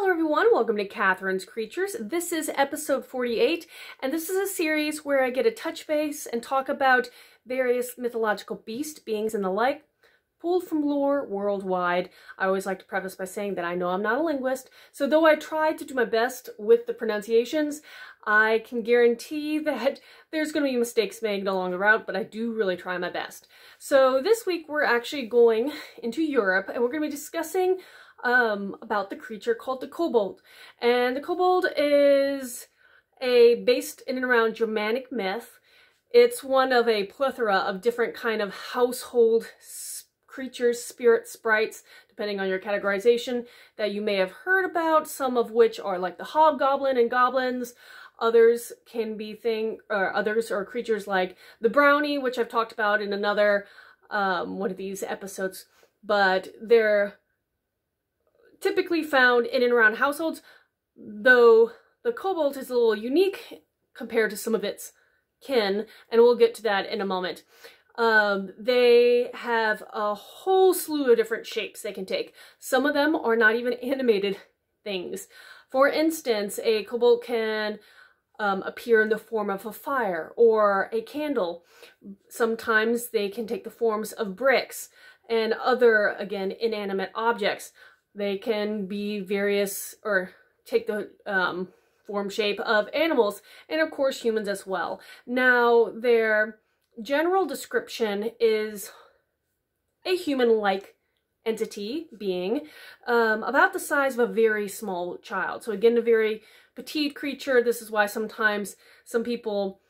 Hello everyone, welcome to Katharine's Creatures. This is episode 48, and this is a series where I get a touch base and talk about various mythological beasts, beings, and the like, pulled from lore worldwide. I always like to preface by saying that I know I'm not a linguist, so though I try to do my best with the pronunciations, I can guarantee that there's going to be mistakes made along the route, but I do really try my best. So this week we're actually going into Europe, and we're going to be discussing about the creature called the Kobold. And the Kobold is based in and around Germanic myth. It's one of a plethora of different kind of household creatures, spirits, sprites, depending on your categorization, that you may have heard about, some of which are like the hobgoblin and goblins. Others can be others are creatures like the brownie, which I've talked about in another one of these episodes, but they're typically found in and around households, though the Kobold is a little unique compared to some of its kin, and we'll get to that in a moment. They have a whole slew of different shapes they can take. Some of them are not even animated things. For instance, a Kobold can appear in the form of a fire or a candle. Sometimes they can take the forms of bricks and other, again, inanimate objects. They can be various, or take the form shape of animals, and of course humans as well. Now, their general description is a human-like entity, being, about the size of a very small child. So again, a very petite creature. This is why sometimes some people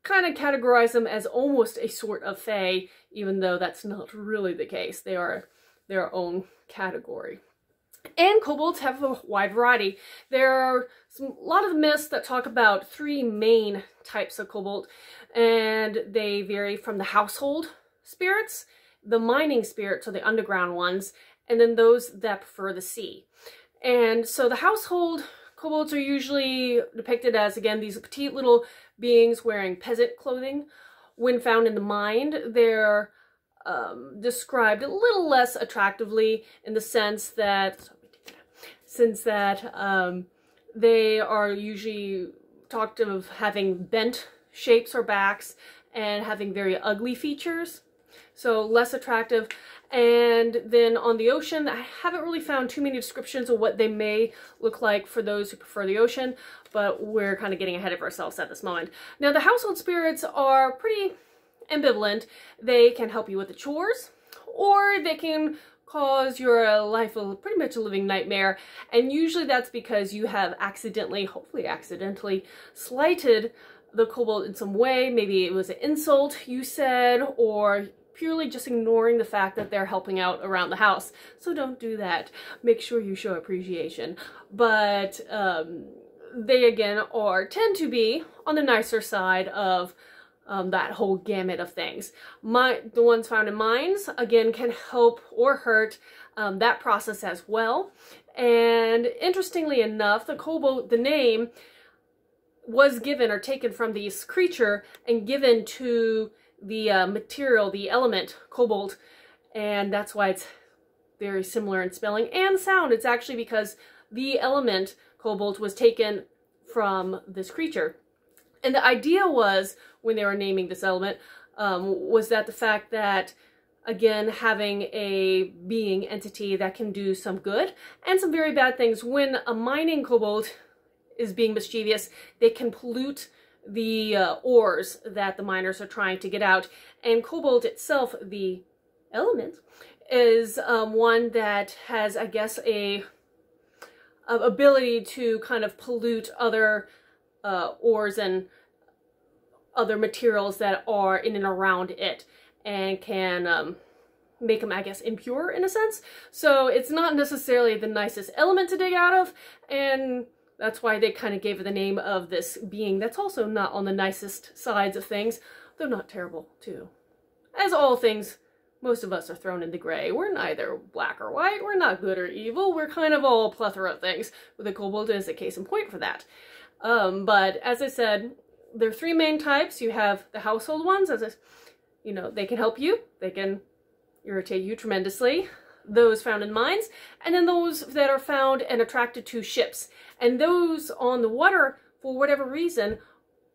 kind of categorize them as almost a sort of fae, even though that's not really the case. They are their own category. And kobolds have a wide variety. There are a lot of myths that talk about three main types of kobold, and they vary from the household spirits, the mining spirits, or the underground ones, and then those that prefer the sea. And so the household kobolds are usually depicted as, again, these petite little beings wearing peasant clothing. When found in the mine, they're described a little less attractively in the sense that they are usually talked of having bent shapes or backs and having very ugly features, so less attractive. And then on the ocean, I haven't really found too many descriptions of what they may look like for those who prefer the ocean, but we're kind of getting ahead of ourselves at this moment. Now, the household spirits are pretty ambivalent. They can help you with the chores, or they can cause your life pretty much a living nightmare, and usually that's because you have accidentally, hopefully accidentally, slighted the kobold in some way. Maybe it was an insult you said, or purely just ignoring the fact that they're helping out around the house. So don't do that. Make sure you show appreciation. But they again tend to be on the nicer side of that whole gamut of things. The ones found in mines, again, can help or hurt that process as well. And interestingly enough, the kobold, the name, was given or taken from this creature and given to the material, the element, kobold. And that's why it's very similar in spelling and sound. It's actually because the element, kobold, was taken from this creature. And the idea was, when they were naming this element, was that the fact that, again, having a being, entity that can do some good and some very bad things. When a mining kobold is being mischievous, they can pollute the ores that the miners are trying to get out. And kobold itself, the element, is one that has, I guess, a ability to kind of pollute other ores and other materials that are in and around it, and can make them, I guess, impure in a sense. So it's not necessarily the nicest element to dig out of, and that's why they kind of gave it the name of this being that's also not on the nicest sides of things, though not terrible too. As all things, most of us are thrown into gray. We're neither black or white, we're not good or evil, we're kind of all a plethora of things, with the kobold is a case in point for that. But as I said, there are three main types. You have the household ones, they can help you, they can irritate you tremendously. those found in mines, and then those that are found and attracted to ships. And those on the water, for whatever reason,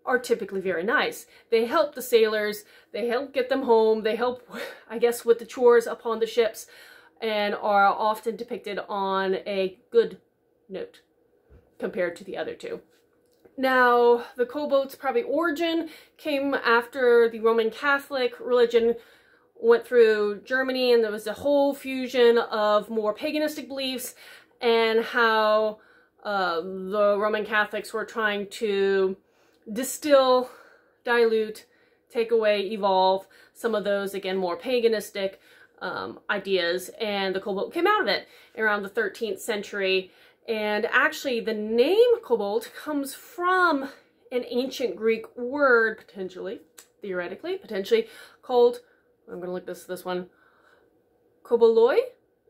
are typically very nice. They help the sailors, they help get them home, they help, I guess, with the chores upon the ships, and are often depicted on a good note compared to the other two. Now, the Kobold's probably origin came after the Roman Catholic religion went through Germany, and there was a whole fusion of more paganistic beliefs, and how the Roman Catholics were trying to distill, dilute, take away, evolve some of those, again, more paganistic ideas, and the Kobold came out of it around the 13th century. And actually, the name Kobold comes from an ancient Greek word, potentially, theoretically, called, I'm going to look this one, koboloi,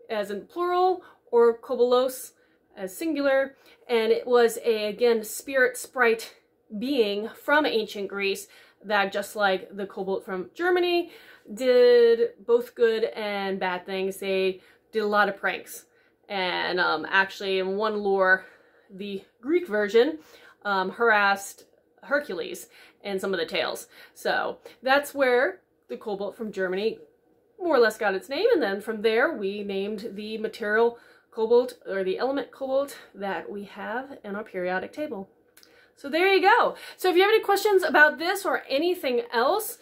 as in plural, or kobolos, as singular. And it was a, again, spirit sprite being from ancient Greece that, just like the Kobold from Germany, did both good and bad things. They did a lot of pranks. And actually, in one lore, the Greek version harassed Hercules in some of the tales. So that's where the Kobold from Germany more or less got its name. And then from there, we named the material Kobold, or the element Kobold, that we have in our periodic table. So there you go. So if you have any questions about this or anything else,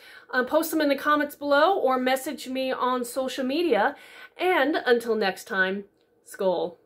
post them in the comments below or message me on social media. And until next time, Skål.